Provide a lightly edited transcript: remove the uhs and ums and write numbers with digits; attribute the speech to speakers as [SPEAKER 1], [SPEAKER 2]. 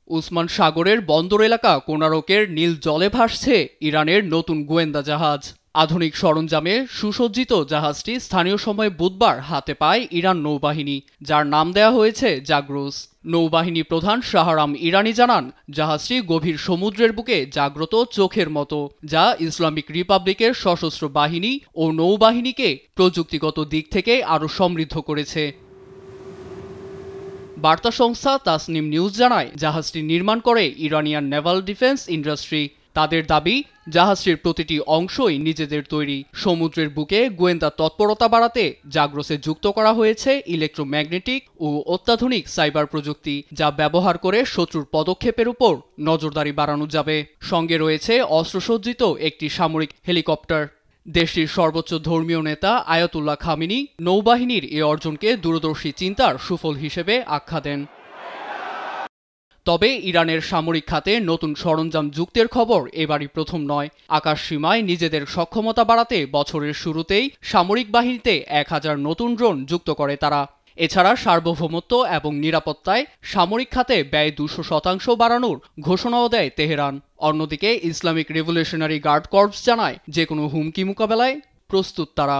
[SPEAKER 1] ওসমান সাগরের বন্দর এলাকা কোনারকের নীল জলে ভাসছে ইরানের নতুন গোয়েন্দা জাহাজ। আধুনিক সরঞ্জামে সুসজ্জিত জাহাজটি স্থানীয় সময় বুধবার হাতে পায় ইরান নৌবাহিনী, যার নাম দেয়া হয়েছে জাগ্রোস। নৌবাহিনী প্রধান শাহরাম ইরানি জানান, জাহাজটি গভীর সমুদ্রের বুকে জাগ্রত চোখের মতো, যা ইসলামিক রিপাবলিকের সশস্ত্র বাহিনী ও নৌবাহিনীকে প্রযুক্তিগত দিক থেকে আরও সমৃদ্ধ করেছে। বার্তা সংস্থা তাসনিম নিউজ জানায়, জাহাজটি নির্মাণ করে ইরানিয়ান নেভাল ডিফেন্স ইন্ডাস্ট্রি। তাদের দাবি, জাহাজটির প্রতিটি অংশই নিজেদের তৈরি। সমুদ্রের বুকে গোয়েন্দা তৎপরতা বাড়াতে জাগ্রোসে যুক্ত করা হয়েছে ইলেকট্রোম্যাগনেটিক ও অত্যাধুনিক সাইবার প্রযুক্তি, যা ব্যবহার করে শত্রুর পদক্ষেপের উপর নজরদারি বাড়ানো যাবে। সঙ্গে রয়েছে অস্ত্রসজ্জিত একটি সামরিক হেলিকপ্টার। দেশটির সর্বোচ্চ ধর্মীয় নেতা আয়াতুল্লাহ খামেনি নৌবাহিনীর এ অর্জনকে দূরদর্শী চিন্তার সুফল হিসেবে আখ্যা দেন। তবে ইরানের সামরিক খাতে নতুন সরঞ্জাম যুক্তের খবর এবারই প্রথম নয়। আকাশ সীমায় নিজেদের সক্ষমতা বাড়াতে বছরের শুরুতেই সামরিক বাহিনীতে 1000 নতুন ড্রোন যুক্ত করে তারা। এছাড়া সার্বভৌমত্ব এবং নিরাপত্তায় সামরিক খাতে ব্যয় 200% বাড়ানোর ঘোষণাও দেয় তেহরান। অন্যদিকে ইসলামিক রেভলিউশনারি গার্ড কর্পস জানায়, যে কোনো হুমকি মোকাবেলায় প্রস্তুত তারা।